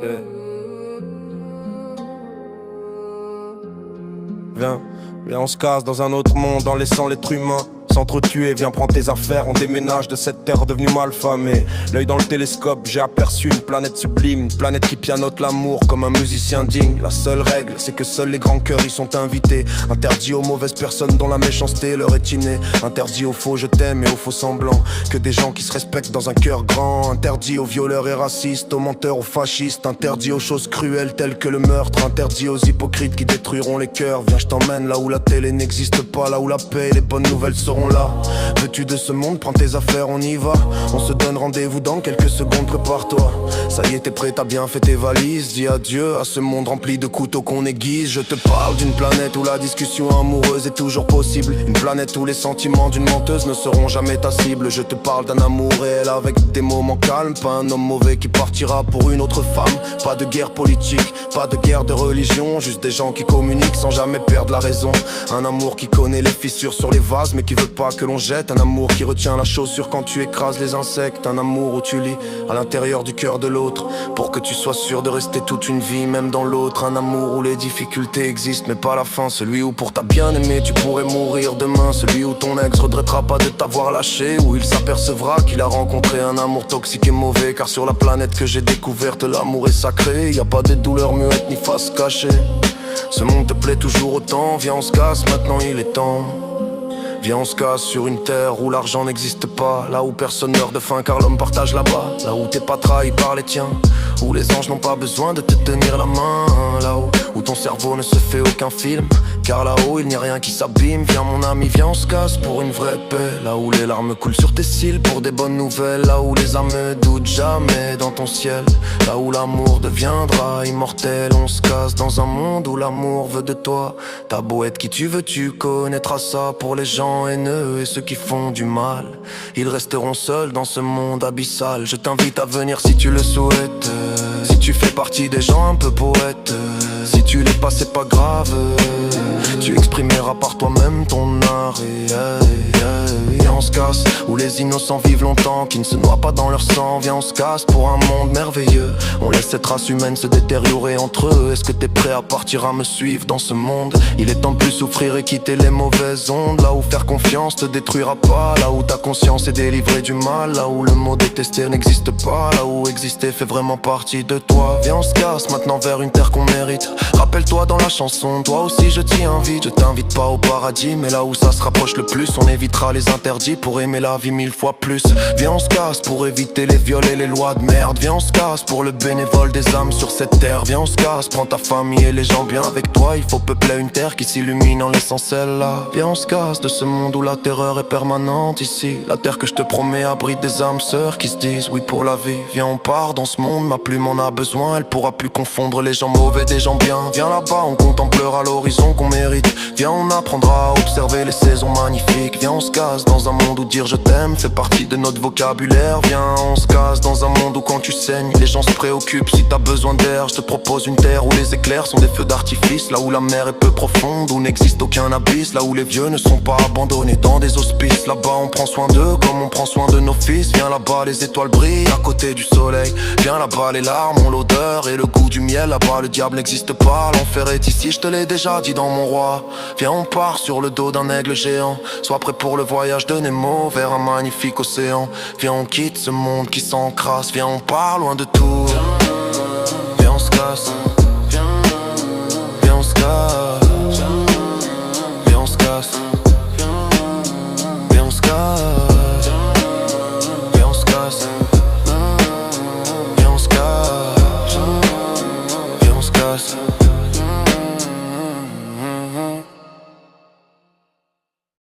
Yeah. Viens, viens, on se casse dans un autre monde en laissant l'être humain s'entretuer. Viens, prends tes affaires, on déménage de cette terre devenue malfamée. L'œil dans le télescope, j'ai aperçu une planète sublime, une planète qui pianote l'amour comme un musicien digne. La seule règle, c'est que seuls les grands cœurs y sont invités. Interdit aux mauvaises personnes dont la méchanceté leur est innée. Interdit aux faux je t'aime et aux faux semblants, que des gens qui se respectent dans un cœur grand. Interdit aux violeurs et racistes, aux menteurs, aux fascistes. Interdit aux choses cruelles telles que le meurtre. Interdit aux hypocrites qui détruiront les cœurs. Viens, je t'emmène là où la télé n'existe pas, là où la paix et les bonnes nouvelles seront là. Veux-tu de ce monde, prends tes affaires, on y va. On se donne rendez-vous dans quelques secondes, prépare-toi. Ça y est, t'es prêt, t'as bien fait tes valises. Dis adieu à ce monde rempli de couteaux qu'on aiguise. Je te parle d'une planète où la discussion amoureuse est toujours possible. Une planète où les sentiments d'une menteuse ne seront jamais ta cible. Je te parle d'un amour réel avec des moments calmes. Pas un homme mauvais qui partira pour une autre femme. Pas de guerre politique, pas de guerre de religion. Juste des gens qui communiquent sans jamais perdre la raison. Un amour qui connaît les fissures sur les vases mais qui veut pas que l'on jette. Un amour qui retient la chaussure quand tu écrases les insectes. Un amour où tu lis à l'intérieur du cœur de l'autre pour que tu sois sûr de rester toute une vie même dans l'autre. Un amour où les difficultés existent mais pas la fin. Celui où pour ta bien-aimée tu pourrais mourir demain. Celui où ton ex regrettera pas de t'avoir lâché. Où il s'apercevra qu'il a rencontré un amour toxique et mauvais. Car sur la planète que j'ai découverte l'amour est sacré. Y a pas de douleur muette ni face cachée. Ce monde te plaît toujours autant. Viens on se casse, maintenant il est temps. Viens on se casse sur une terre où l'argent n'existe pas. Là où personne meurt de faim car l'homme partage là-bas. Là où t'es pas trahi par les tiens. Où les anges n'ont pas besoin de te tenir la main. Là où ton cerveau ne se fait aucun film. Car là-haut il n'y a rien qui s'abîme. Viens mon ami, viens on se casse pour une vraie paix. Là où les larmes coulent sur tes cils pour des bonnes nouvelles. Là où les âmes ne doutent jamais dans ton ciel. Là où l'amour deviendra immortel. On se casse dans un monde où l'amour veut de toi. T'as beau être qui tu veux, tu connaîtras ça. Pour les gens haineux et ceux qui font du mal, ils resteront seuls dans ce monde abyssal. Je t'invite à venir si tu le souhaites. Si tu fais partie des gens un peu poètes. Si tu l'es pas c'est pas grave. Tu exprimeras par toi-même ton art. Viens on se casse où les innocents vivent longtemps, qui ne se noient pas dans leur sang. Viens on se casse pour un monde merveilleux. On laisse cette race humaine se détériorer entre eux. Est-ce que t'es prêt à partir à me suivre dans ce monde? Il est temps de plus souffrir et quitter les mauvaises ondes. Là où faire confiance te détruira pas. Là où ta conscience est délivrée du mal. Là où le mot détester n'existe pas. Là où exister fait vraiment partie de toi. Viens on se casse maintenant vers une terre qu'on mérite. Rappelle-toi dans la chanson, toi aussi je t'y invite. Je t'invite pas au paradis mais là où ça se rapproche le plus. On évitera les interdits pour aimer la vie 1000 fois plus. Viens on se casse pour éviter les viols et les lois de merde. Viens on se casse pour le bénévole des âmes sur cette terre. Viens on se casse, prends ta famille et les gens bien avec toi. Il faut peupler une terre qui s'illumine en laissant celle-là. Viens on se casse de ce monde où la terreur est permanente ici. La terre que je te promets abrite des âmes sœurs qui se disent oui pour la vie. Viens on part dans ce monde, ma plume en a besoin. Elle pourra plus confondre les gens mauvais des gens bien. Viens là-bas, on contemplera l'horizon qu'on mérite. Viens on apprendra à observer les saisons magnifiques. Viens on se casse dans un monde où dire je t'aime fait partie de notre vocabulaire. Viens on se casse dans un monde où quand tu saignes les gens se préoccupent. Si t'as besoin d'air, je te propose une terre où les éclairs sont des feux d'artifice. Là où la mer est peu profonde, où n'existe aucun abysse. Là où les vieux ne sont pas abandonnés dans des hospices. Là-bas on prend soin d'eux comme on prend soin de nos fils. Viens là-bas les étoiles brillent à côté du soleil. Viens là-bas les larmes ont l'odeur et le goût du miel. Là-bas le diable n'existe pas, l'enfer est ici, je te l'ai déjà dit dans mon roi. Viens on part sur le dos d'un aigle géant. Sois prêt pour le voyage de Nemo vers un magnifique océan. Viens on quitte ce monde qui s'encrasse. Viens on part loin de tout. Viens on se casse.